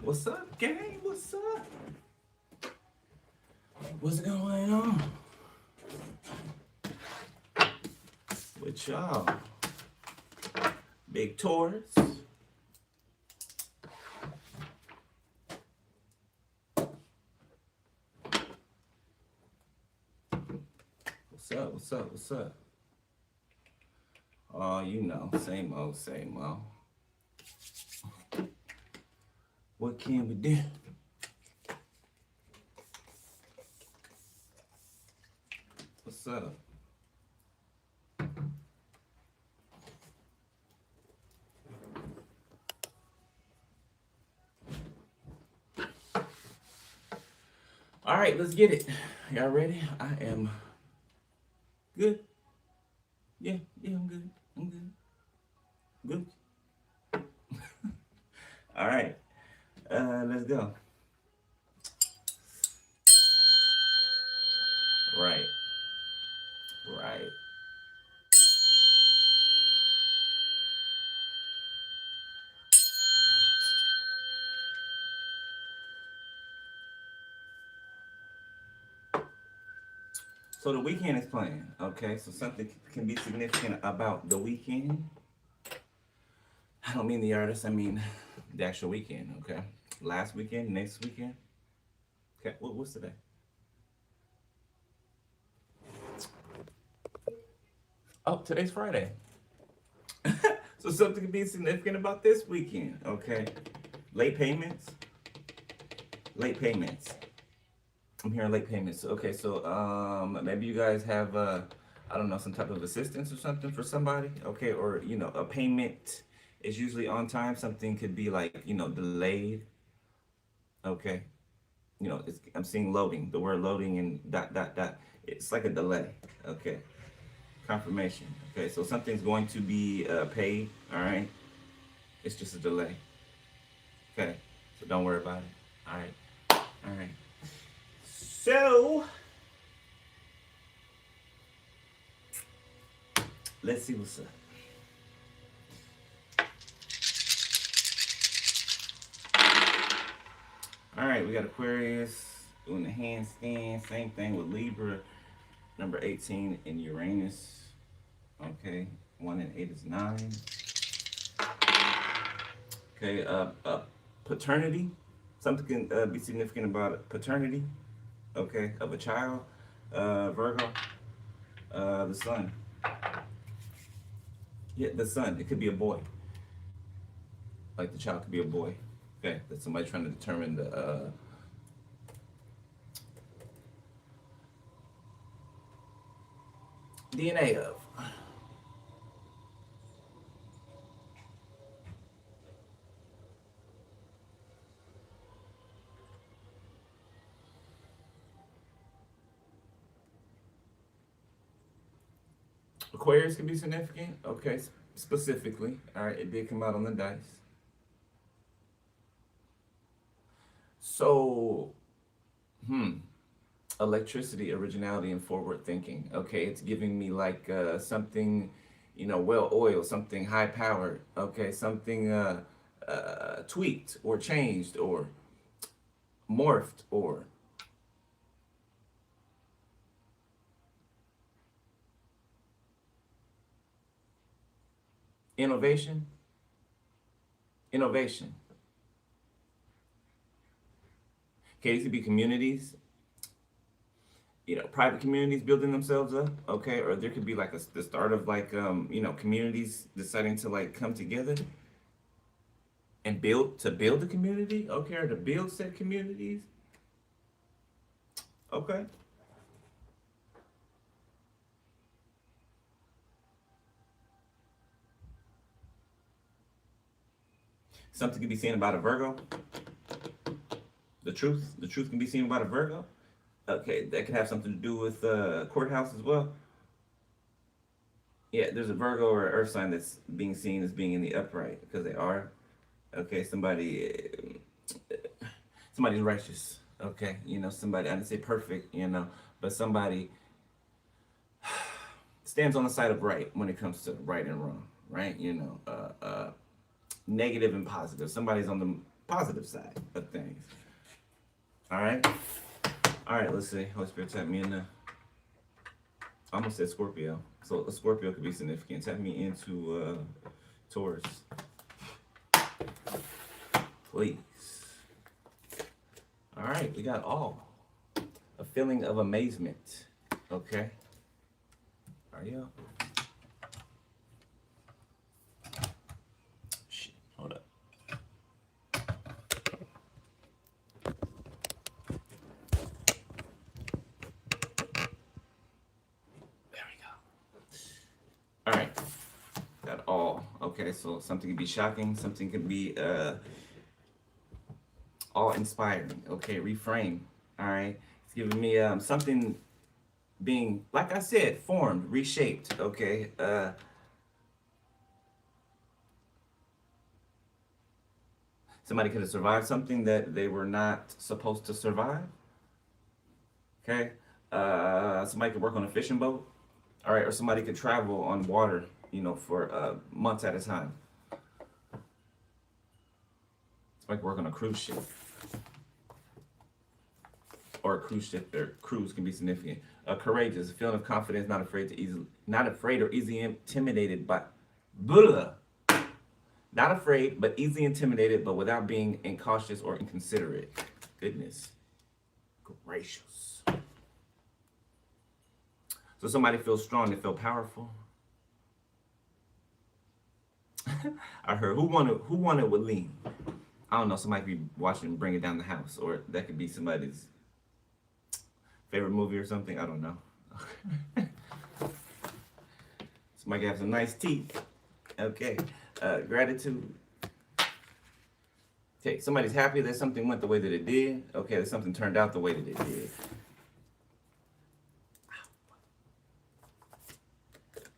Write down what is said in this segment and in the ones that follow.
What's up, gang? What's up? What's going on with y'all? Big Taurus. What's up? What's up? What's up? Oh, you know, same old, same old. What can we do? What's up? All right, let's get it. Y'all ready? I am good. Yeah, I'm good. I'm good. Good. All right, let's go. Right, right. So the weekend is playing. Okay, so something can be significant about the weekend. I don't mean the artist. I mean the actual weekend. Okay, last weekend, next weekend. Okay, what's today? Oh, today's Friday. So something can be significant about this weekend. Okay, late payments. Late payments. I'm hearing late payments. Okay, so maybe you guys have I don't know, some type of assistance or something for somebody. Okay, or a payment is usually on time. Something could be like delayed. Okay, I'm seeing loading. The word loading and dot dot dot. It's like a delay. Okay, confirmation. Okay, so something's going to be paid. All right, it's just a delay. Okay, so don't worry about it. All right, all right. So let's see what's up. All right, we got Aquarius doing the handstand. Same thing with Libra, number 18 in Uranus. Okay, 1 and 8 is 9. Okay, paternity. Something can be significant about paternity. Okay, of a child. Virgo, the sun. Yeah, the sun. It could be a boy. Like the child could be a boy. Okay, that's somebody trying to determine the DNA of. Aquarius can be significant. Okay, specifically. All right, it did come out on the dice. So, hmm, electricity, originality, and forward thinking. Okay, it's giving me like something, well oiled, something high powered. Okay, something tweaked or changed or morphed or innovation. Innovation. Okay, these could be communities, private communities building themselves up. Okay, or there could be like the start of like communities deciding to like come together and build the community. Okay, or to build said communities. Okay, something can be seen about a Virgo. The truth can be seen about a Virgo. Okay, that could have something to do with courthouse as well. Yeah, there's a Virgo or Earth sign that's being seen as being in the upright because they are. Okay, somebody's righteous. Okay, somebody. I didn't say perfect. But somebody stands on the side of right when it comes to right and wrong. Right. Negative and positive. Somebody's on the positive side of things. All right. All right. Let's see. Holy Spirit, tap me in the. I almost said Scorpio. So a Scorpio could be significant. Tap me into Taurus, please. All right. We got all. A feeling of amazement. Okay. Are you? Shit. Hold up. All right, got all. Okay, so something can be shocking, something can be awe-inspiring. Okay, reframe. All right, it's giving me something being, like I said, formed, reshaped. Okay, somebody could have survived something that they were not supposed to survive. Okay, somebody could work on a fishing boat. All right, or somebody could travel on water, for months at a time. Somebody could work on a cruise ship, or a cruise ship. Their cruise can be significant. Courageous, a feeling of confidence, not afraid or easily intimidated by, blah. Not afraid, but easily intimidated, but without being incautious or inconsiderate. Goodness gracious. So somebody feels strong, they feel powerful. I heard who wanted with lean. I don't know, somebody could be watching Bring It Down the House, or that could be somebody's favorite movie or something. I don't know. Somebody could have some nice teeth. Okay. Gratitude. Okay, somebody's happy that something went the way that it did. Okay, that something turned out the way that it did.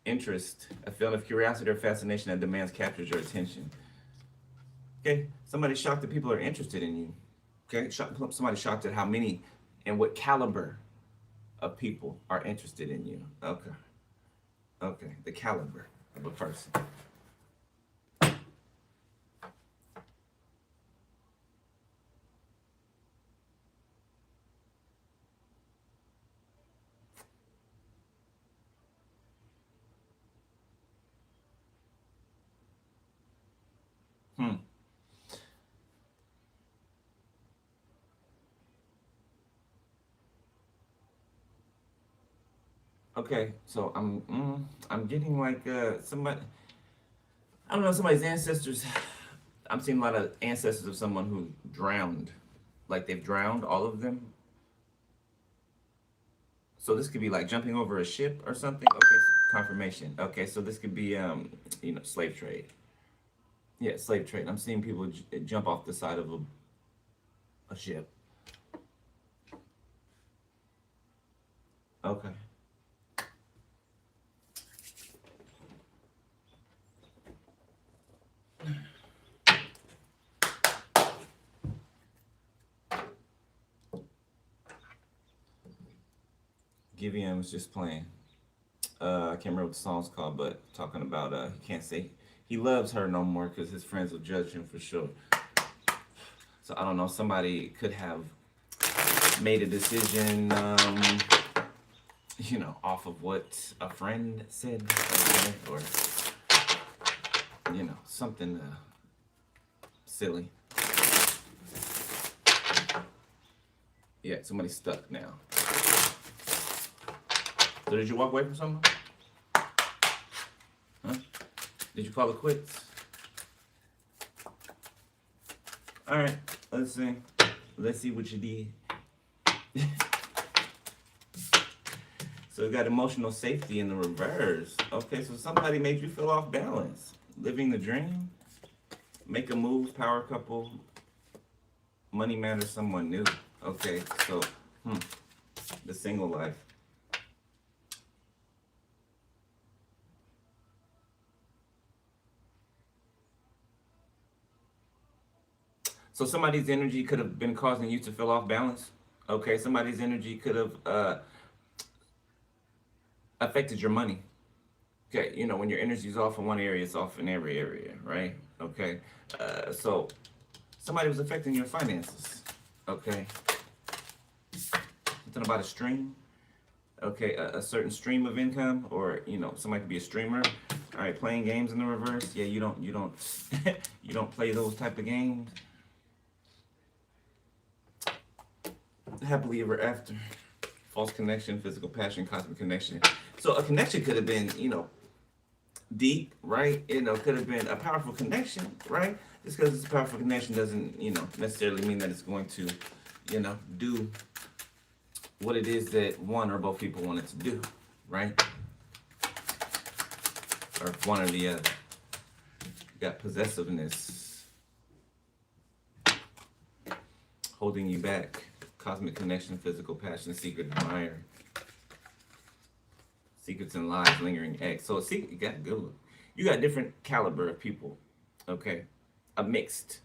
Interest, a feeling of curiosity or fascination that demands captures your attention. Okay, somebody's shocked that people are interested in you. Okay, somebody's shocked at how many and what caliber of people are interested in you. Okay, okay, the caliber of a person. Okay, so I'm getting like somebody, I don't know, somebody's ancestors. I'm seeing a lot of ancestors of someone who drowned, like they've drowned, all of them. So this could be like jumping over a ship or something. Okay, so confirmation. Okay, so this could be slave trade. Yeah, slave trade. I'm seeing people jump off the side of a ship. Okay. Givian was just playing. I can't remember what the song's called, but talking about he can't say he loves her no more because his friends will judge him for sure. So I don't know. Somebody could have made a decision, off of what a friend said, okay, or something silly. Yeah, somebody's stuck now. So did you walk away from someone? Huh? Did you call it quits? All right, let's see. Let's see what you did. So we got emotional safety in the reverse. Okay, so somebody made you feel off balance. Living the dream. Make a move, power couple. Money matters, someone new. Okay, so, the single life. So somebody's energy could have been causing you to feel off balance. Okay, somebody's energy could have affected your money. Okay, when your energy is off in one area, it's off in every area, right? Okay, so somebody was affecting your finances. Okay. Something about a stream. Okay, a certain stream of income, or somebody could be a streamer. All right, playing games in the reverse. Yeah, you don't you don't play those type of games. Happily ever after. False connection, physical passion, cosmic connection. So a connection could have been, deep, right? Could have been a powerful connection, right? Just because it's a powerful connection doesn't, necessarily mean that it's going to, do what it is that one or both people want it to do, right? Or one or the other. You got possessiveness holding you back. Cosmic connection, physical passion, secret admirer. Secrets and lies, lingering X. So a secret, you got good. You got different caliber of people, okay? A mixed.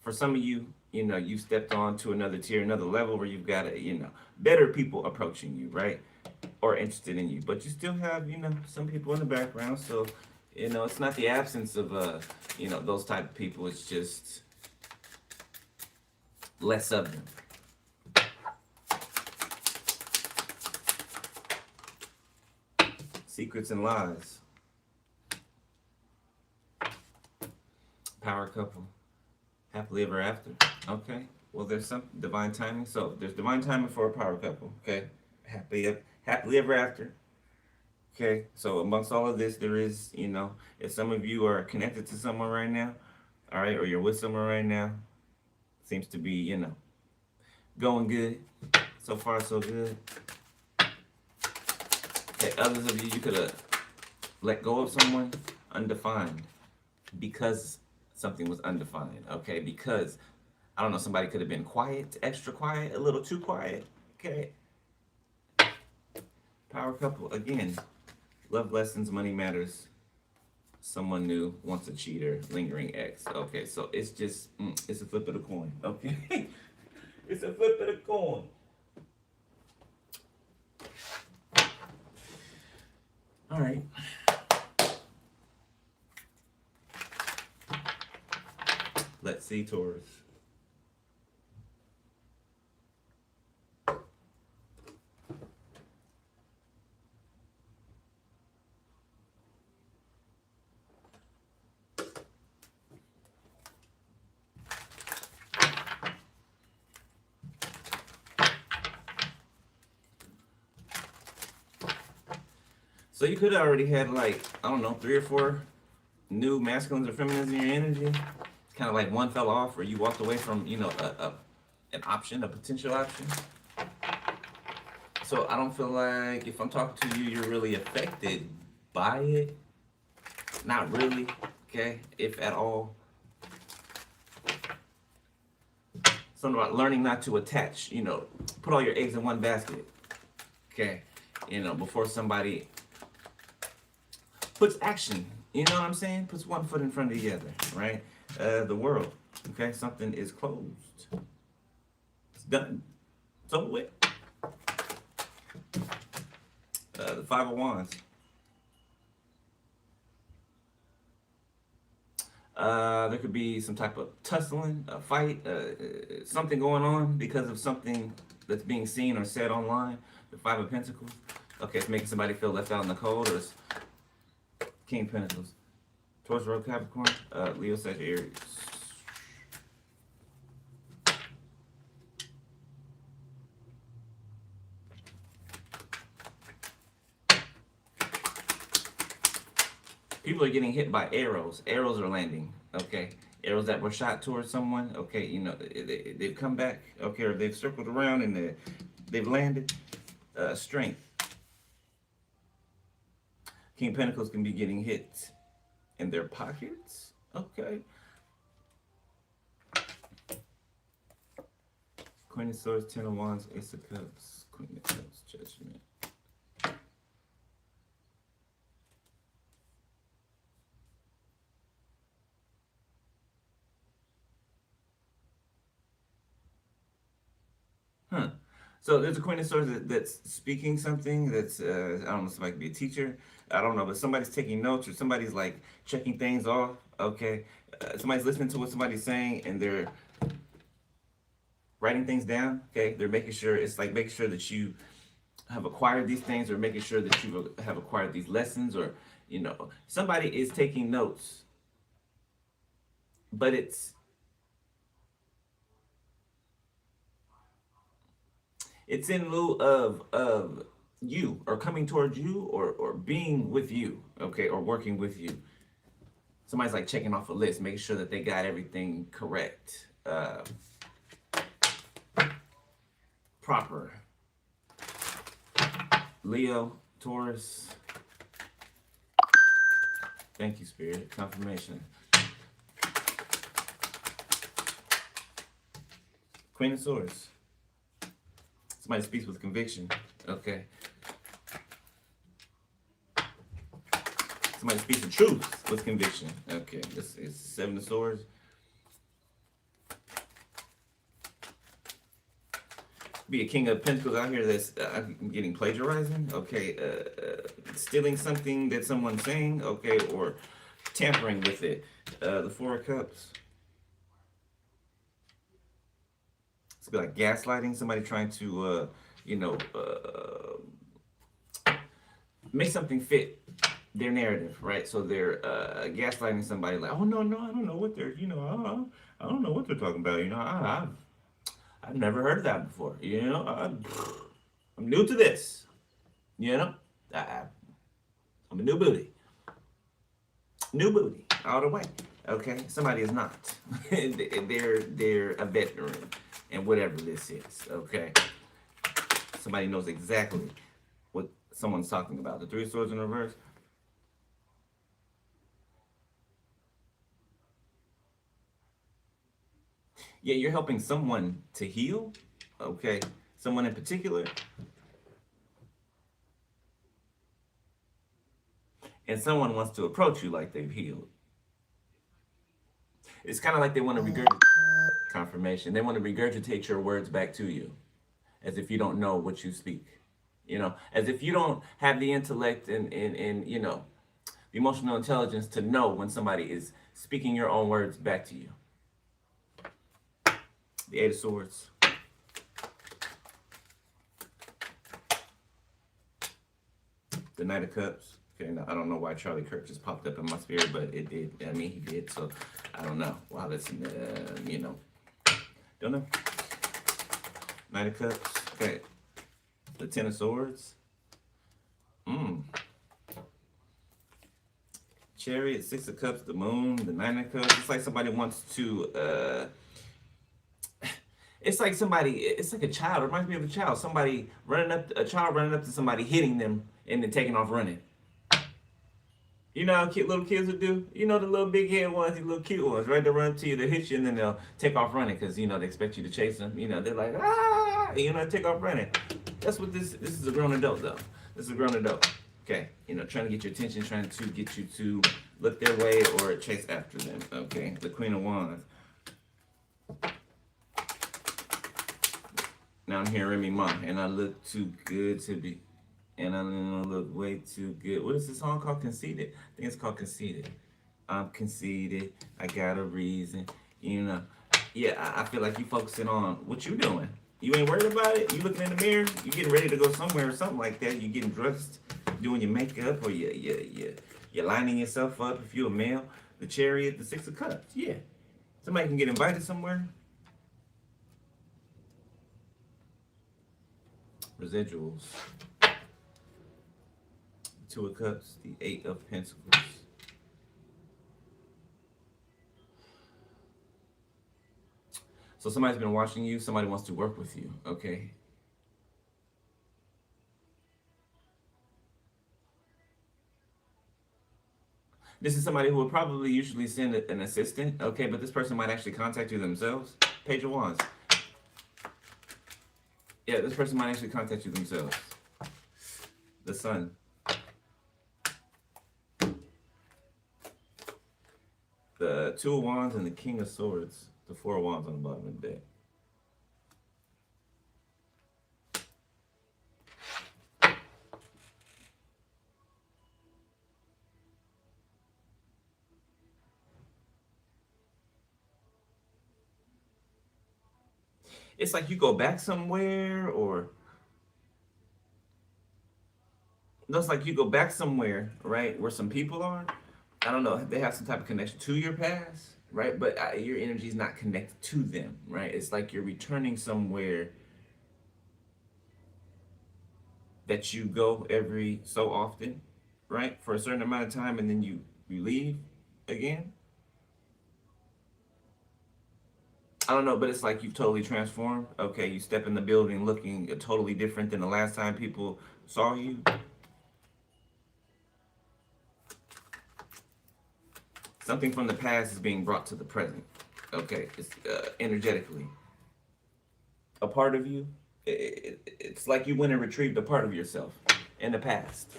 For some of you, you've stepped on to another tier, another level where you've got better people approaching you, right? Or interested in you. But you still have, some people in the background. So, it's not the absence of, those type of people. It's just less of them. Secrets and lies. Power couple. Happily ever after. Okay. Well, there's some divine timing. So there's divine timing for a power couple. Okay. Happily ever after. Okay. So amongst all of this, there is, if some of you are connected to someone right now, all right, or you're with someone right now, seems to be, going good. So far, so good. Okay, others of you could have let go of someone undefined because something was undefined. Okay, because I don't know, somebody could have been quiet, extra quiet, a little too quiet. Okay. Power couple again. Love lessons, money matters. Someone new, wants a cheater, lingering X. Okay, so it's just it's a flip of the coin. Okay, it's a flip of the coin. All right. Let's see, Taurus. So you could have already had like, I don't know, 3 or 4 new masculines or feminines in your energy. It's kind of like one fell off or you walked away from, an option, a potential option. So I don't feel like if I'm talking to you, you're really affected by it. Not really, okay, if at all. Something about learning not to attach, put all your eggs in one basket, okay, before somebody puts action, you know what I'm saying? Puts one foot in front of the other, right? The world, okay? Something is closed. It's done. It's over with. The Five of Wands. There could be some type of tussling, a fight, something going on because of something that's being seen or said online. The Five of Pentacles. Okay, it's making somebody feel left out in the cold, or it's King of Pentacles. Taurus, Road, Capricorn, Leo, Sagittarius. People are getting hit by arrows. Arrows are landing, okay? Arrows that were shot towards someone, okay, they've come back, okay, or they've circled around and they've landed. Strength. King of Pentacles can be getting hit in their pockets, okay? Queen of Swords, Ten of Wands, Ace of Cups, Queen of Cups, Judgment. So there's a Queen of Swords that's speaking something that's, I don't know, somebody could be a teacher. I don't know, but somebody's taking notes or somebody's like checking things off, okay? Somebody's listening to what somebody's saying and they're writing things down. Okay, they're making sure, it's like making sure that you have acquired these things, or making sure that you have acquired these lessons, or somebody is taking notes, but it's in lieu of you, or coming towards you, or being with you, okay, or working with you. Somebody's like checking off a list, making sure that they got everything correct, proper. Leo, Taurus. Thank you, Spirit. Confirmation. Queen of Swords. Somebody speaks with conviction. Okay. Somebody speaks the truth with conviction. Okay. This is Seven of Swords. Be a King of Pentacles out here that's getting plagiarizing. Okay. Stealing something that someone's saying. Okay. Or tampering with it. The Four of Cups. It's like gaslighting. Somebody trying to, make something fit their narrative, right? So they're gaslighting somebody, like, oh no, I don't know what they're, I don't know what they're talking about. I've never heard of that before. I'm new to this. I'm a new booty, all the way. Okay, somebody is not. they're a veteran, and whatever this is. Okay, somebody knows exactly what someone's talking about. The Three of Swords in reverse. Yeah, you're helping someone to heal. Okay, someone in particular. And someone wants to approach you like they've healed. It's kind of like they want to regurgitate confirmation. They want to regurgitate your words back to you, as if you don't know what you speak. As if you don't have the intellect and the emotional intelligence to know when somebody is speaking your own words back to you. The Eight of Swords. The Knight of Cups. Okay, now I don't know why Charlie Kirk just popped up in my spirit, but it did. I mean, he did. So I don't know. Wow, that's don't know. Knight of Cups. Okay. The Ten of Swords. Chariot, Six of Cups, the Moon, the Nine of Cups. It's like somebody wants to. It's like a child. It reminds me of a child. A child running up to somebody, hitting them, and then taking off running. You know how little kids would do? The little big head ones, the little cute ones, right? They'll run up to you, they'll hit you, and then they'll take off running because, they expect you to chase them. They're like, ah, take off running. That's what this is a grown adult, though. This is a grown adult. Okay, trying to get your attention, trying to get you to look their way or chase after them. Okay, the Queen of Wands. Now I'm hearing Remy Ma, and I look too good to be. And I don't look way too good. What is this song called? Conceited? I think it's called Conceited. I'm conceited. I got a reason. Yeah, I feel like you focusing on what you doing. You ain't worried about it. You looking in the mirror. You getting ready to go somewhere or something like that. You getting dressed, doing your makeup, or you're lining yourself up if you're a male. The Chariot, the Six of Cups. Yeah. Somebody can get invited somewhere. Residuals. Two of Cups, the Eight of Pentacles. So somebody's been watching you. Somebody wants to work with you, okay? This is somebody who would probably usually send an assistant, okay? But this person might actually contact you themselves. Page of Wands. Yeah, this person might actually contact you themselves. The Sun. The Two of Wands and the King of Swords. The Four of Wands on the bottom of the deck. It's like you go back somewhere, or looks like you go back somewhere, right, where some people are. I don't know. They have some type of connection to your past, right? But your energy is not connected to them, right? It's like you're returning somewhere that you go every so often, right, for a certain amount of time, and then you leave again. I don't know, but it's like you've totally transformed. Okay, you step in the building looking totally different than the last time people saw you. Something from the past is being brought to the present. Okay, it's energetically a part of you. It's like you went and retrieved a part of yourself in the past.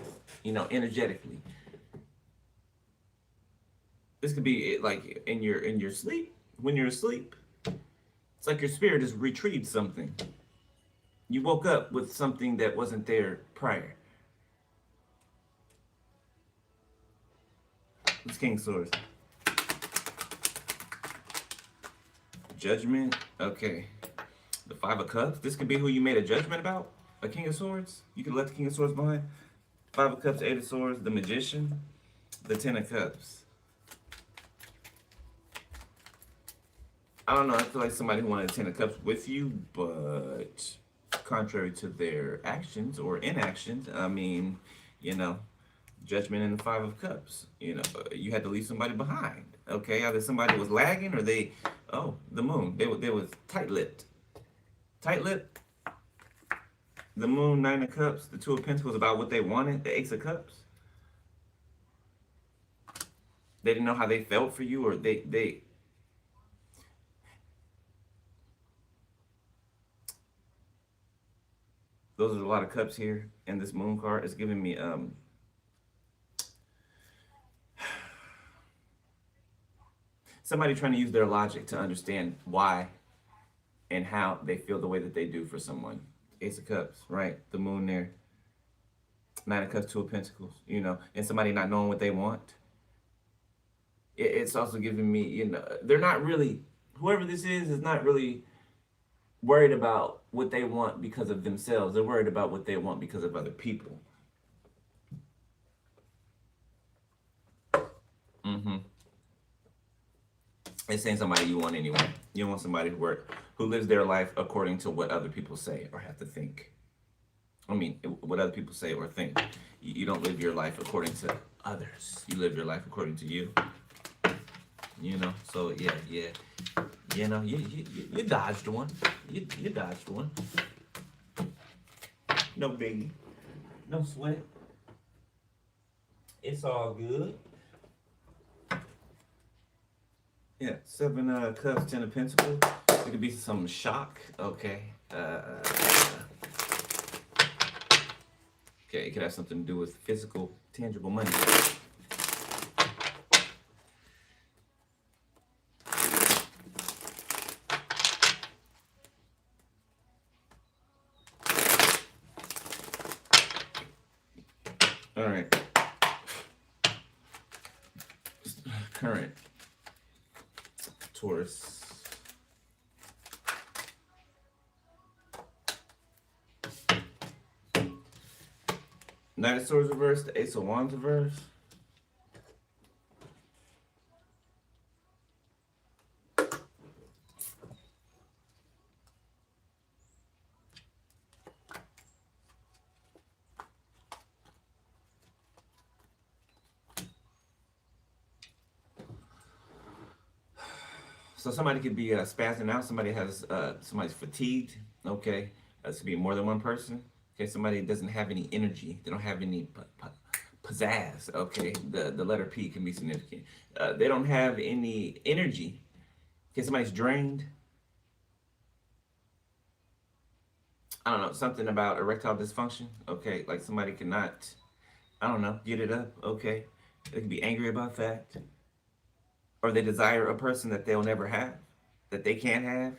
You know, energetically. This could be like in your sleep. When you're asleep, it's like your spirit has retrieved something. You woke up with something that wasn't there prior. It's King of Swords. Judgment. Okay. The Five of Cups. This could be who you made a judgment about. A King of Swords. You could let the King of Swords behind. Five of Cups, Eight of Swords, the Magician, the Ten of Cups. I don't know. I feel like somebody who wanted a Ten of Cups with you, but contrary to their actions or inactions, I mean, you know, Judgment and the Five of Cups. You know, you had to leave somebody behind. Okay, either somebody was lagging or they, oh, the Moon. They was tight-lipped. Tight-lipped. The Moon, Nine of Cups, the Two of Pentacles about what they wanted. The Ace of Cups. They didn't know how they felt for you, or they. Those are a lot of cups here, and this Moon card is giving me somebody trying to use their logic to understand why and how they feel the way that they do for someone. Ace of Cups, right? The Moon there. Nine of Cups, Two of Pentacles, you know, and somebody not knowing what they want. It's also giving me, you know, they're not really, whoever this is not really worried about what they want because of themselves. They're worried about what they want because of other people. Mm-hmm. It's saying somebody you want anyway. You don't want somebody who lives their life according to what other people say or have to think. I mean, what other people say or think. You don't live your life according to others. You live your life according to you. You know, so yeah. You know, you dodged one. You dodged one. No biggie. No sweat. It's all good. Yeah, Seven Cups, Ten of Pentacles. It could be some shock. Okay. Okay, it could have something to do with physical, tangible money. All right. Current Taurus. Knight of Swords reversed, the Ace of Wands reversed. So somebody could be spazzing out. Somebody has somebody's fatigued. Okay, this could be more than one person. Okay, somebody doesn't have any energy. They don't have any pizzazz. Okay, the letter P can be significant. They don't have any energy. Okay, somebody's drained. I don't know, something about erectile dysfunction. Okay, like somebody cannot, I don't know, get it up. Okay, they could be angry about that. Or they desire a person that they'll never have, that they can't have.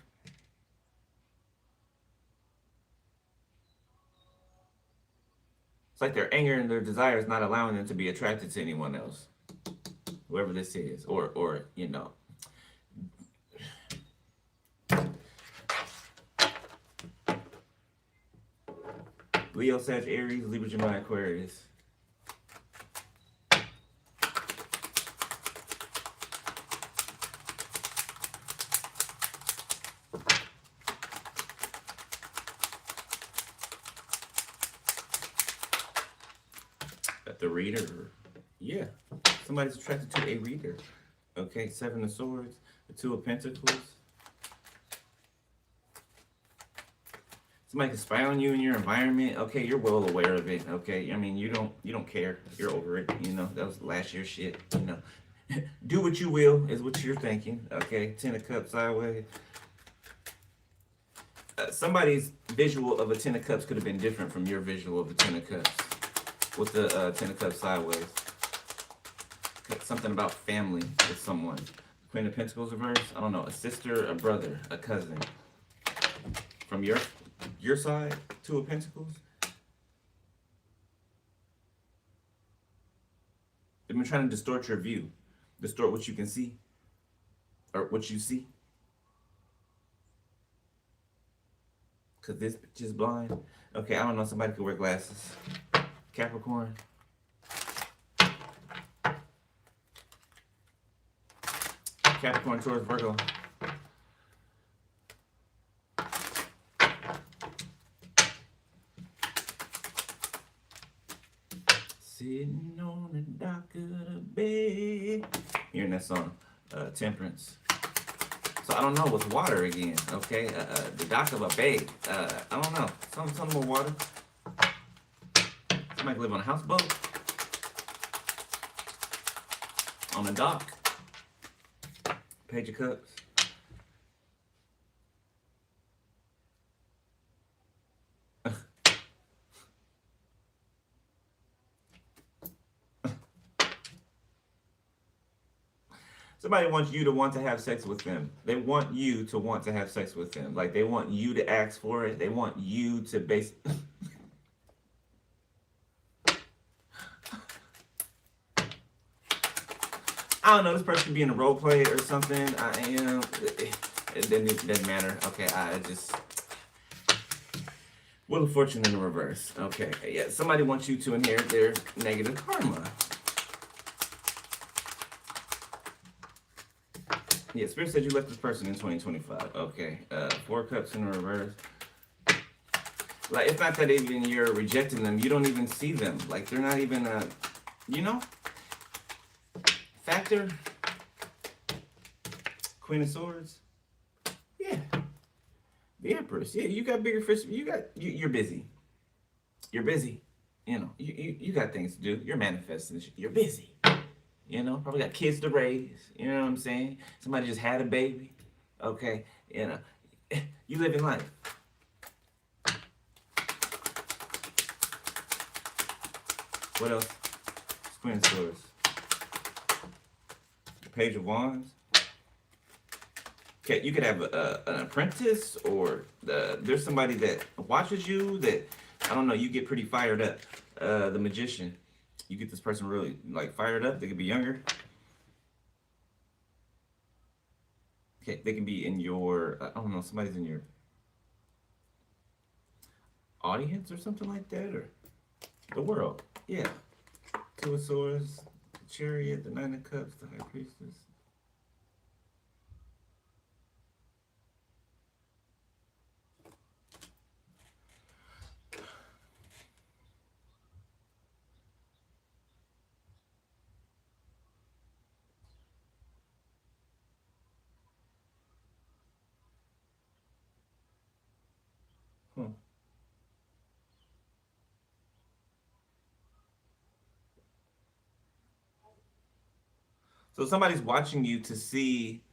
It's like their anger and their desire is not allowing them to be attracted to anyone else, whoever this is, or you know. Leo, Sag, Aries, Libra, Gemini, Aquarius. Got the reader. Yeah. Somebody's attracted to a reader. Okay, Seven of Swords, the Two of Pentacles. Somebody can spy on you in your environment. Okay, you're well aware of it. Okay, I mean you don't care. You're over it. You know that was last year's shit. You know, do what you will is what you're thinking. Okay, Ten of Cups sideways. Somebody's visual of a Ten of Cups could have been different from your visual of a Ten of Cups. With the Ten of Cups sideways, something about family with someone. Queen of Pentacles reverse. I don't know, a sister, a brother, a cousin. From your side, Two of Pentacles. They've been trying to distort your view, distort what you can see, or what you see. Cause this bitch is blind. Okay, I don't know. Somebody could wear glasses. Capricorn. Capricorn, Taurus, Virgo. Sitting on the dock of the bay. Hearing that song, Temperance. So I don't know, with water again, okay? The dock of a bay. I don't know. Something with water. Somebody live on a houseboat. On a dock. Page of Cups. Somebody wants you to want to have sex with them. They want you to want to have sex with them. Like, they want you to ask for it. They want you to base... I don't know, this person could be in a role play or something. It doesn't matter. Okay, I just... Wheel of Fortune in the reverse. Okay, yeah, somebody wants you to inherit their negative karma. Yeah, Spirit said you left this person in 2025. Okay, Four Cups in the reverse. Like, it's not that even you're rejecting them. You don't even see them. Like, they're not even, you know? Factor. Queen of Swords. Yeah. The Empress. Yeah, you got bigger fish. You're busy. You're busy. You know, you got things to do. You're manifesting. You're busy. You know, probably got kids to raise. You know what I'm saying? Somebody just had a baby. Okay. You know, you living life. What else? Queen of Swords. Page of Wands. Okay, you could have an apprentice, or there's somebody that watches you that, I don't know, you get pretty fired up. The Magician. You get this person really, like, fired up. They could be younger. Okay, they can be in your, I don't know, somebody's in your audience or something like that, or the world. Yeah. Two of Swords, the Chariot, the Nine of Cups, the High Priestess. So somebody's watching you to see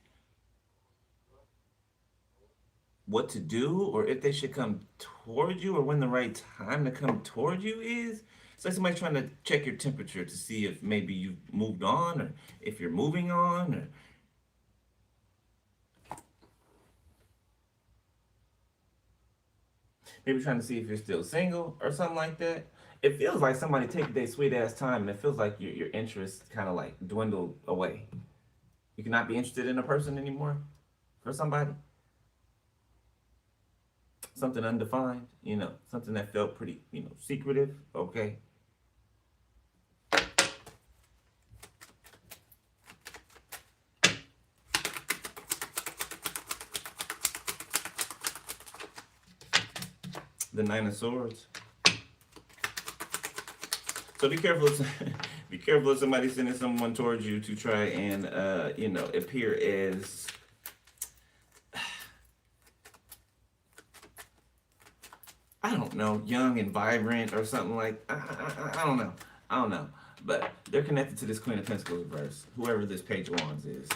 what to do, or if they should come toward you, or when the right time to come toward you is. It's like somebody's trying to check your temperature to see if maybe you've moved on, or if you're moving on, or maybe trying to see if you're still single or something like that. It feels like somebody taking their sweet ass time, and it feels like your interest kind of like dwindled away. You cannot be interested in a person anymore for somebody. something undefined, you know, something that felt pretty, you know, secretive, okay? The Nine of Swords. So be careful. Be careful if somebody's sending someone towards you to try and, you know, appear as I don't know, young and vibrant or something like. I don't know. I don't know. But they're connected to this Queen of Pentacles reverse. Whoever this Page of Wands is.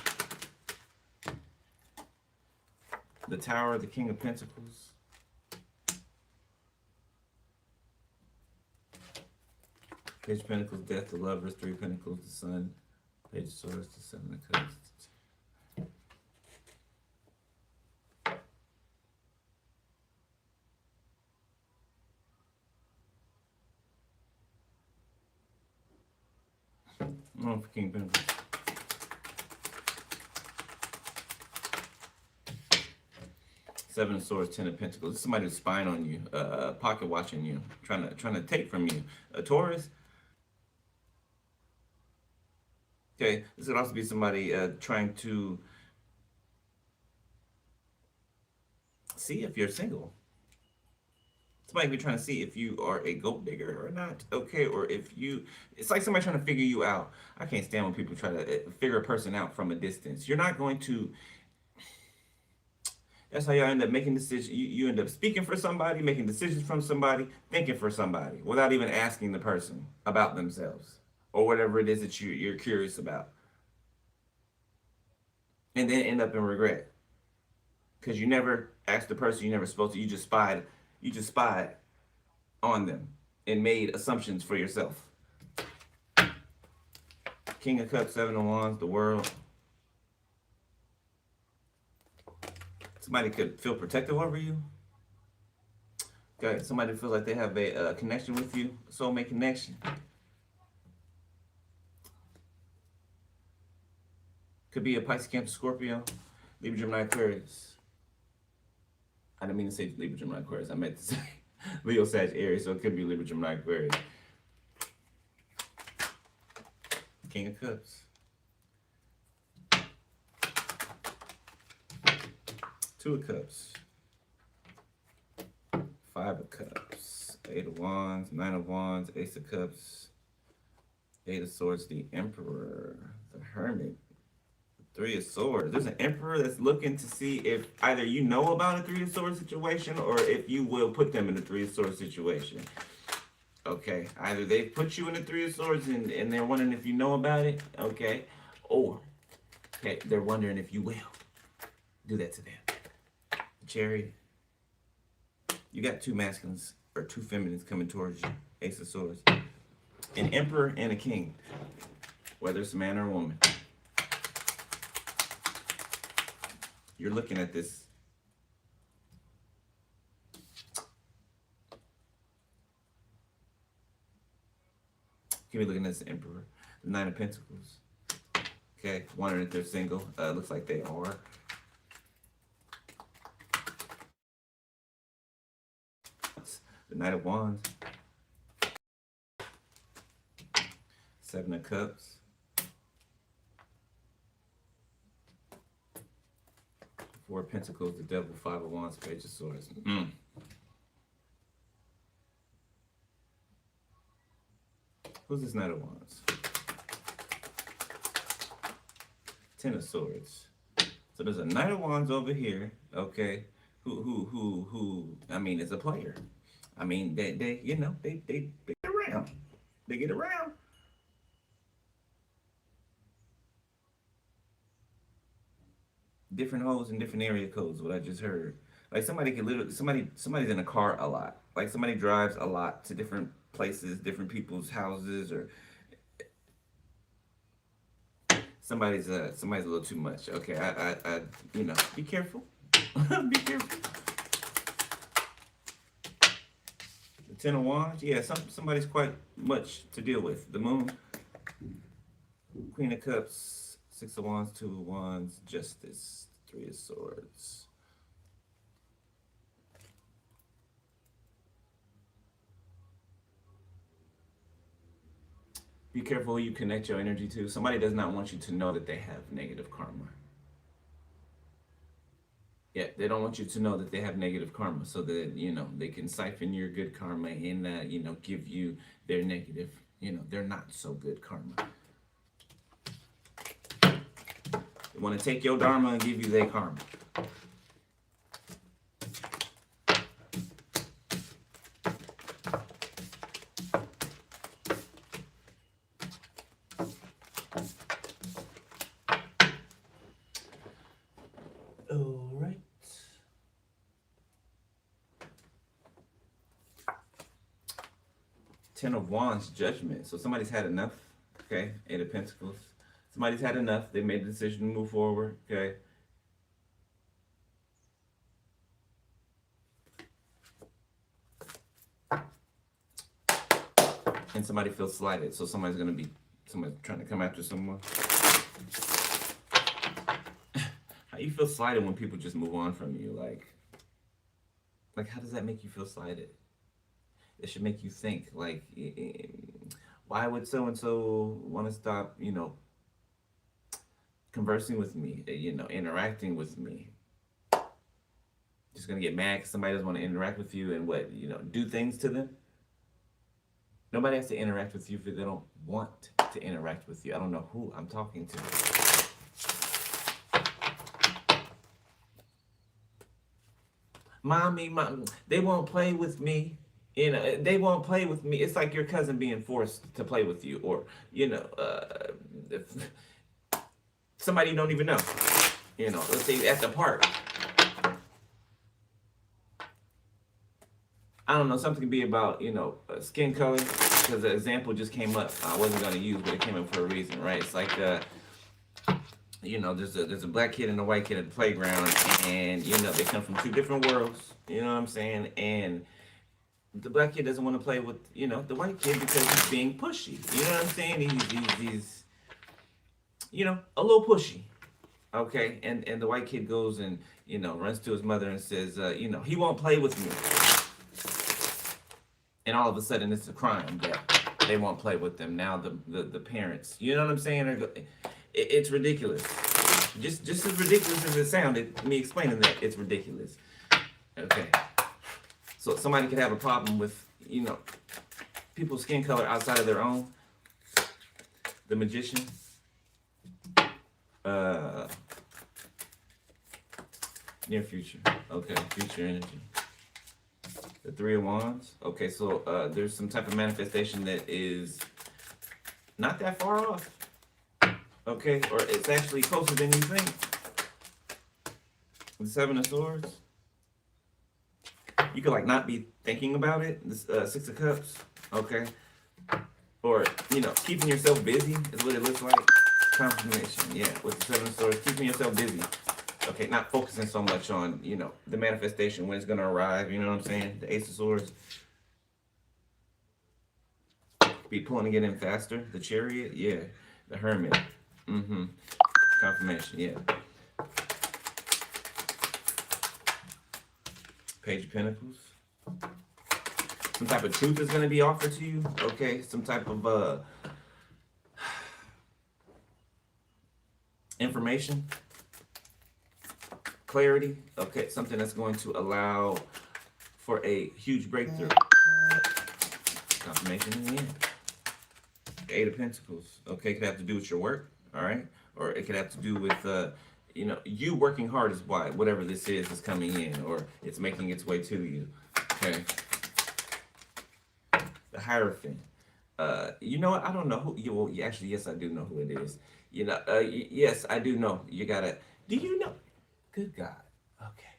The Tower, the King of Pentacles. Page of Pentacles, Death, the Lovers, Three of Pentacles, the Sun, Page of Swords, the Seven of Cups. Oh, for King of Pentacles. Seven of Swords, Ten of Pentacles. This is somebody who's spying on you, pocket watching you, trying to take from you. A Taurus. Okay, this could also be somebody trying to see if you're single. Somebody could be trying to see if you are a gold digger or not. Okay, or if you, it's like somebody trying to figure you out. I can't stand when people try to figure a person out from a distance. You're not going to. That's how y'all end up making decisions. You end up speaking for somebody, making decisions from somebody, thinking for somebody, without even asking the person about themselves or whatever it is that you're curious about, and then end up in regret because you never asked the person you never spoke to. You just spied. You just spied on them and made assumptions for yourself. King of Cups, Seven of Wands, the World. Somebody could feel protective over you. Okay, somebody feels like they have a connection with you, a soulmate connection. Could be a Pisces, Cancer, Scorpio, Libra, Gemini, Aquarius. I didn't mean to say Libra, Gemini, Aquarius. I meant to say Leo, Sag, Aries, so it could be Libra, Gemini, Aquarius. King of Cups. Two of Cups. Five of Cups. Eight of Wands. Nine of Wands. Ace of Cups. Eight of Swords. The Emperor. The Hermit. Three of Swords. There's an Emperor that's looking to see if either you know about a Three of Swords situation or if you will put them in a Three of Swords situation. Okay. Either they put you in a Three of Swords and they're wondering if you know about it. Okay. Or okay, they're wondering if you will do that to them. Chariot. You got two masculines or two feminines coming towards you. Ace of Swords. An Emperor and a King. Whether it's a man or a woman. You're looking at this. You can be looking at this Emperor. The Nine of Pentacles. Okay. Wondering if they're single. Looks like they are. The Knight of Wands. Seven of Cups. Four of Pentacles, the Devil, Five of Wands, Page of Swords. Who's this Knight of Wands? Ten of Swords. So there's a Knight of Wands over here, okay, who I mean, is a player. I mean, they you know, they get around. They get around. Different holes in different area codes, what I just heard. Like somebody could literally, somebody's in a car a lot. Like somebody drives a lot to different places, different people's houses, or somebody's a little too much. Okay, I you know, be careful. Be careful. The Ten of Wands, yeah, somebody's quite much to deal with. The Moon, Queen of Cups, Six of Wands, Two of Wands, Justice, Three of Swords. Be careful who you connect your energy to. Somebody does not want you to know that they have negative karma. Yeah, they don't want you to know that they have negative karma, so that, they can siphon your good karma and, give you their negative, their not so good karma. They want to take your dharma and give you their karma. All right. Ten of Wands, Judgment. So somebody's had enough. Okay. Eight of Pentacles. Somebody's had enough. They made the decision to move forward. Okay. And somebody feels slighted. So somebody's trying to come after someone. How you feel slighted when people just move on from you? Like how does that make you feel slighted? It should make you think, like, why would so-and-so want to stop, conversing with me, interacting with me? Just gonna get mad because somebody doesn't want to interact with you and do things to them? Nobody has to interact with you if they don't want to interact with you. I don't know who I'm talking to. Mommy, they won't play with me. They won't play with me. It's like your cousin being forced to play with you, or, somebody you don't even know. Let's say at the park. I don't know, something could be about, skin color, because the example just came up. I wasn't going to use, but it came up for a reason, right? It's like, there's a black kid and a white kid at the playground, and, they come from two different worlds, you know what I'm saying? And the black kid doesn't want to play with, the white kid because he's being pushy. You know what I'm saying? He's a little pushy. Okay? And the white kid goes and, runs to his mother and says, he won't play with me. And all of a sudden it's a crime that they won't play with them. Now the parents, you know what I'm saying? It's ridiculous. Just as ridiculous as it sounded, me explaining that, it's ridiculous. Okay. So somebody could have a problem with, people's skin color outside of their own. The Magician. Near future. Okay, future energy. The Three of Wands. Okay, so there's some type of manifestation that is not that far off. Okay, or it's actually closer than you think. The Seven of Swords. You could not be thinking about it. The Six of Cups. Okay. Or, keeping yourself busy is what it looks like. Confirmation. Yeah, with the Seven of Swords. Keeping yourself busy. Okay, not focusing so much on, the manifestation, when it's going to arrive. You know what I'm saying? The Ace of Swords. Be pulling it in faster. The Chariot. Yeah. The Hermit. Confirmation. Yeah. Page of Pentacles. Some type of truth is going to be offered to you. Okay. Some type of information. Clarity. Okay. Something that's going to allow for a huge breakthrough. Confirmation in the end. Eight of Pentacles. Okay. It could have to do with your work. All right. Or it could have to do with, you working hard is why whatever this is coming in, or it's making its way to you. Okay. The Hierophant. You know what? I don't know who. Well, actually, yes, I do know who it is. Yes, I do know. You gotta. Do you know? Good God. Okay.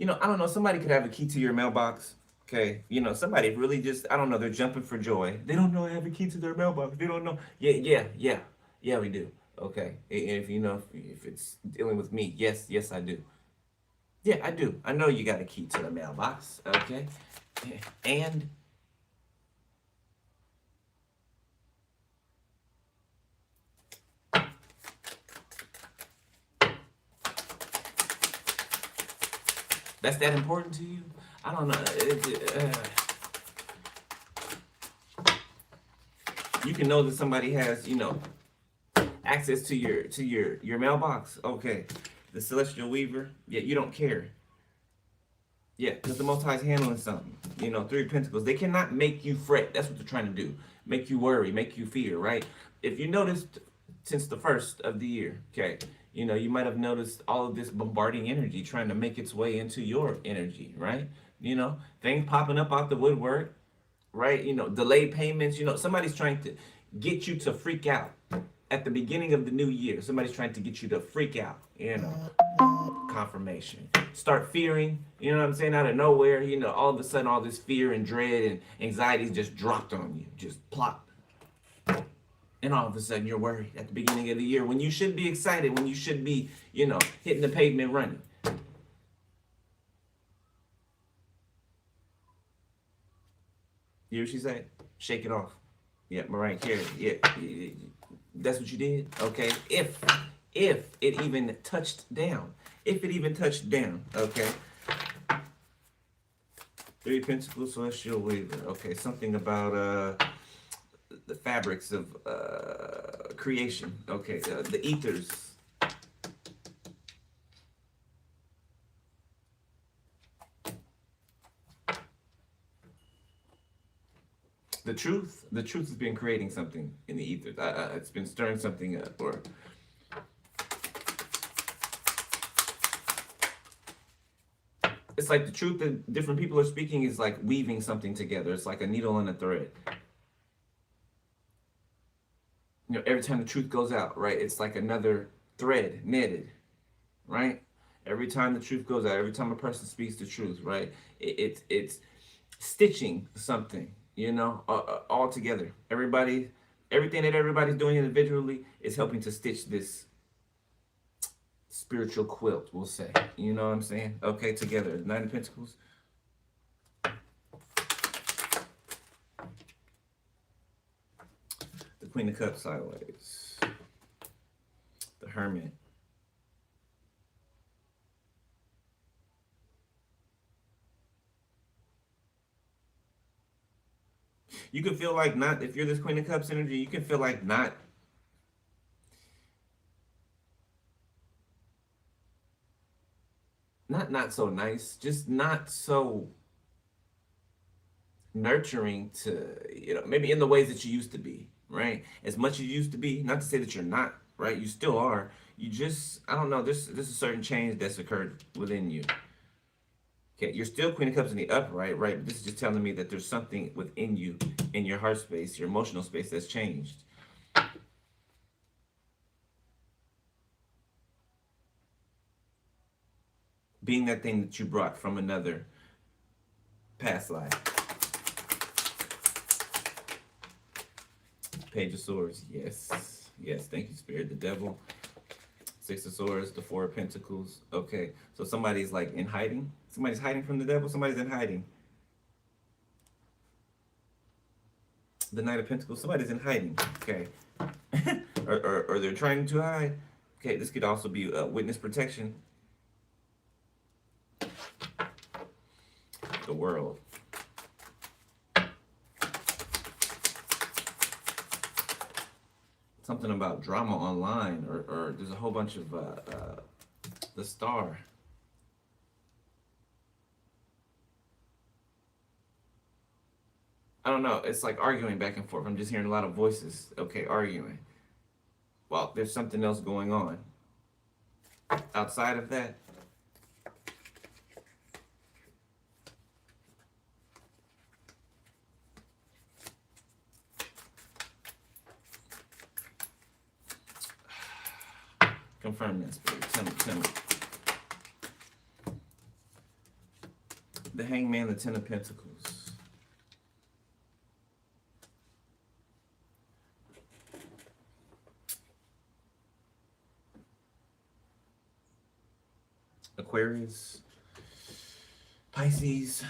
I don't know. Somebody could have a key to your mailbox. Okay. Somebody really just, I don't know. They're jumping for joy. They don't know I have a key to their mailbox. They don't know. Yeah, we do. Okay. And if it's dealing with me, yes, I do. Yeah, I do. I know you got a key to the mailbox. Okay. And that's that important to you? I don't know. You can know that somebody has, access to your mailbox. Okay. The celestial weaver, yeah, you don't care. Yeah, because the Most High is handling something. Three of Pentacles. They cannot make you fret. That's what they're trying to do. Make you worry, make you fear, right? If you noticed since the first of the year, okay, you might have noticed all of this bombarding energy trying to make its way into your energy, right? Things popping up out the woodwork, right? Delayed payments. Somebody's trying to get you to freak out at the beginning of the new year. Somebody's trying to get you to freak out, confirmation. Start fearing, you know what I'm saying, out of nowhere, all of a sudden all this fear and dread and anxiety just dropped on you, just plop. And all of a sudden you're worried at the beginning of the year when you should be excited, when you should be, hitting the pavement running. You hear what she said? Shake it off. Yeah, Mariah Carey. Yeah, that's what you did. Okay, if it even touched down, if it even touched down. Okay. Three of Pentacles, Celestial Weaver. Okay, something about the fabrics of creation. Okay, the ethers. The truth has been creating something in the ethers. It's been stirring something up, or it's like the truth that different people are speaking is like weaving something together. It's like a needle and a thread. Every time the truth goes out, right? It's like another thread netted, right? Every time the truth goes out, every time a person speaks the truth, right? It's stitching something, all together. Everything that everybody's doing individually is helping to stitch this spiritual quilt, we'll say. You know what I'm saying? Okay, together. Nine of Pentacles. The Queen of Cups sideways. The Hermit. You can feel like not, if you're this Queen of Cups energy, you can feel like not so nice, just not so nurturing to, maybe in the ways that you used to be, right? As much as you used to be, not to say that you're not, right? You still are. You just, I don't know, there's a certain change that's occurred within you. Okay, you're still Queen of Cups in the upright, right? But this is just telling me that there's something within you, in your heart space, your emotional space, that's changed. Being that thing that you brought from another past life. Page of Swords, yes. Yes, thank you, Spirit. The Devil. Six of Swords, the Four of Pentacles. Okay, so somebody's like in hiding. Somebody's hiding from the devil. Somebody's in hiding. The Knight of Pentacles. Somebody's in hiding. Okay, or they're trying to hide. Okay, this could also be witness protection. The World. Something about drama online, or there's a whole bunch of the Star. I don't know. It's like arguing back and forth. I'm just hearing a lot of voices. Okay, arguing. Well, there's something else going on. Outside of that, confirm that, Spirit. Tell me. The Hangman, the Ten of Pentacles. Aquarius, Pisces.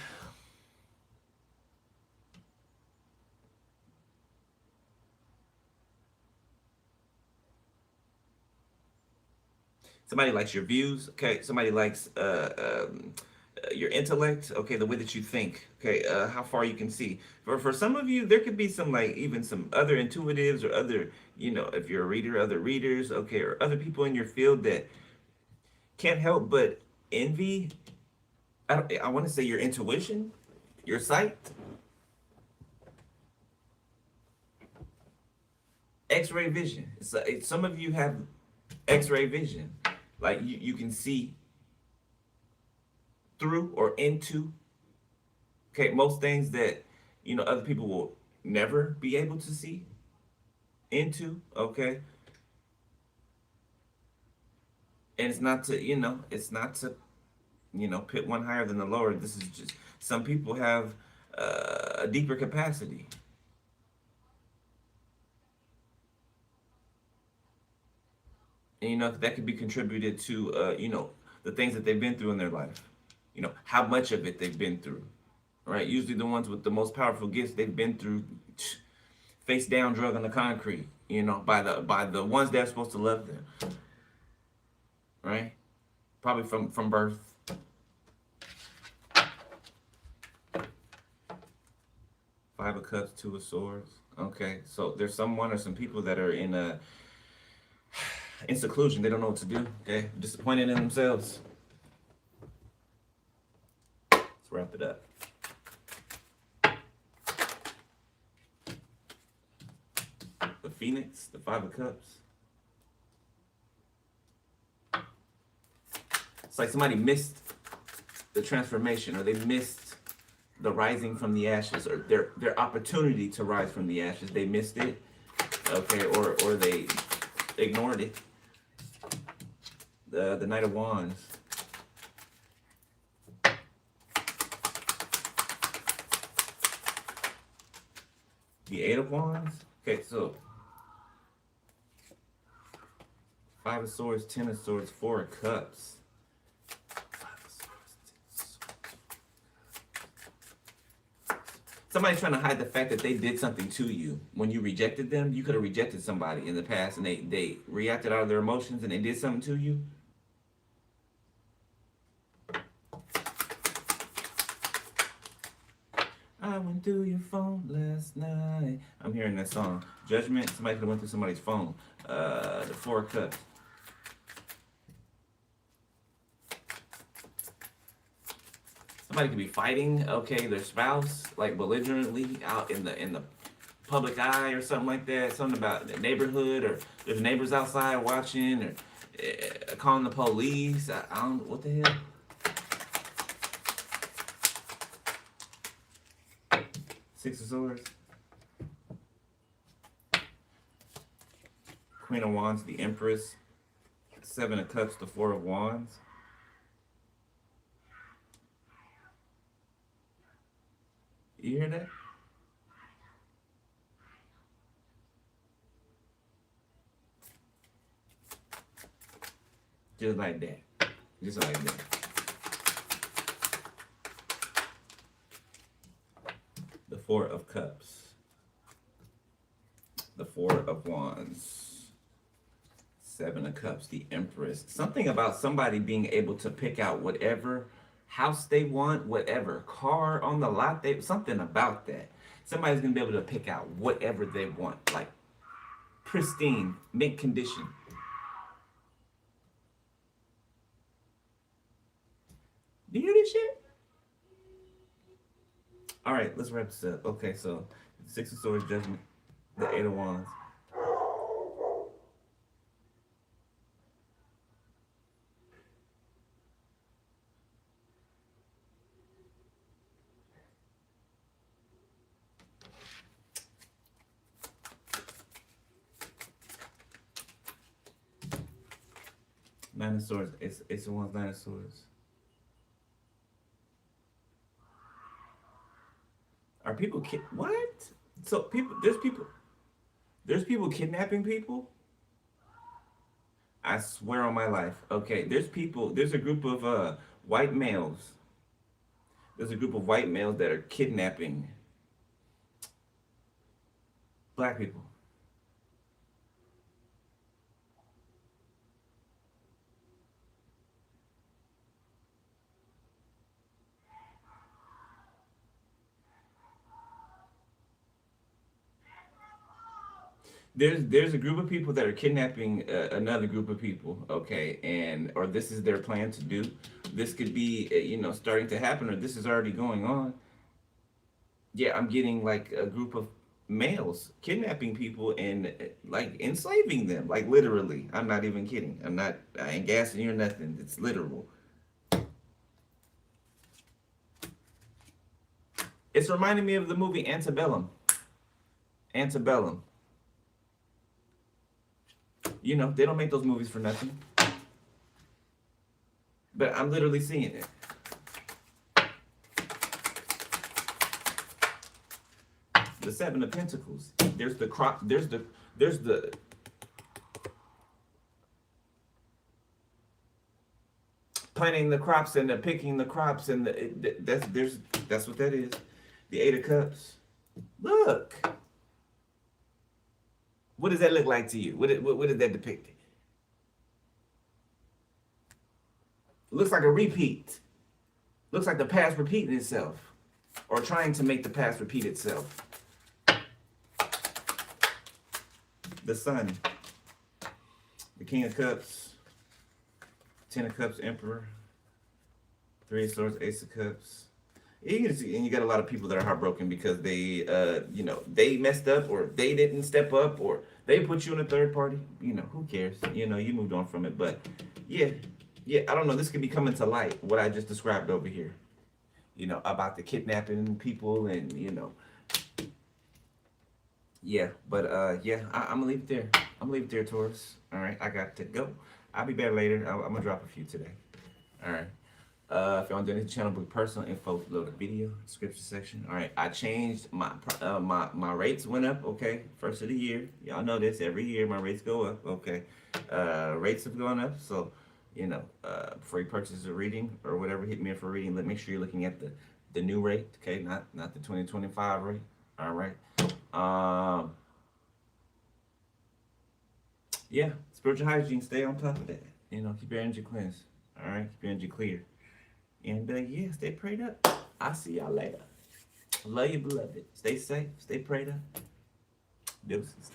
Somebody likes your views. Okay, somebody likes your intellect, okay, the way that you think, okay, how far you can see. For some of you, there could be some like even some other intuitives or other, if you're a reader, other readers, okay, or other people in your field that can't help but envy. I want to say your intuition, your sight, X-ray vision. Some of you have X-ray vision, like you can see through or into, okay, most things that other people will never be able to see into, okay. And it's not to pit one higher than the lower. This is just some people have a deeper capacity. And that could be contributed to the things that they've been through in their life. How much of it they've been through. Right? Usually the ones with the most powerful gifts, they've been through face down drug on the concrete, by the ones that are supposed to love them. Right? Probably from birth. Five of Cups, Two of Swords. Okay, so there's someone or some people that are in seclusion. They don't know what to do. Okay, disappointed in themselves. Let's wrap it up. The Phoenix, the Five of Cups. It's like somebody missed the transformation, or they missed the rising from the ashes, or their opportunity to rise from the ashes. They missed it, okay, or they ignored it. The Knight of Wands. The Eight of Wands. Okay, so Five of Swords, Ten of Swords, Four of Cups. Somebody's trying to hide the fact that they did something to you. When you rejected them, you could have rejected somebody in the past and they reacted out of their emotions and they did something to you. I went through your phone last night. I'm hearing that song. Judgment. Somebody could have went through somebody's phone. The Four of Cups. Somebody could be fighting, okay, their spouse, like belligerently out in the public eye or something like that. Something about the neighborhood, or there's neighbors outside watching, or calling the police. I don't know what the hell. Six of Swords. Queen of Wands, the Empress. Seven of Cups, the Four of Wands. You hear that? Just like that. Just like that. The Four of Cups. The Four of Wands. Seven of Cups, the Empress. Something about somebody being able to pick out whatever house they want, whatever car on the lot, something about that. Somebody's gonna be able to pick out whatever they want, like pristine, mint condition. Do you hear this shit? All right, let's wrap this up. Okay, so Six of Swords, Judgment, the Eight of Wands. Nine of Swords, Ace of Wands, Nine of Swords. Are people what? So there's people kidnapping people? I swear on my life. Okay, there's a group of white males. There's a group of white males that are kidnapping black people. There's a group of people that are kidnapping another group of people, okay, and or this is their plan to do. This could be starting to happen, or this is already going on. Yeah, I'm getting like a group of males kidnapping people and like enslaving them, like literally. I'm not even kidding. I ain't gassing you or nothing. It's literal. It's reminding me of the movie Antebellum. Antebellum. They don't make those movies for nothing. But I'm literally seeing it. The Seven of Pentacles. There's the crop. There's the planting the crops and the picking the crops and that's what that is. The Eight of Cups. Look. What does that look like to you? What is that depicting? It looks like a repeat. Looks like the past repeating itself. Or trying to make the past repeat itself. The Sun. The King of Cups. Ten of Cups, Emperor. Three of Swords, Ace of Cups. And you got a lot of people that are heartbroken because they, they messed up or they didn't step up or they put you in a third party. Who cares? You moved on from it. But yeah, I don't know. This could be coming to light, what I just described over here. About the kidnapping people and, Yeah, but I'm gonna leave it there. I'm gonna leave it there, Taurus. All right, I got to go. I'll be back later. I'm gonna drop a few today. All right. If y'all join the channel, book personal info below the video description section. All right, I changed my rates went up. Okay, first of the year. Y'all know this. Every year my rates go up. Okay, rates have gone up. So, before you purchase a reading or whatever, hit me up for a reading. Make sure you're looking at the new rate. Okay, not the 2025 rate. All right. Yeah, spiritual hygiene. Stay on top of that. Keep your energy cleansed. All right, keep your energy clear. And yeah, stay prayed up. I'll see y'all later. Love you, beloved. Stay safe. Stay prayed up. Deuces.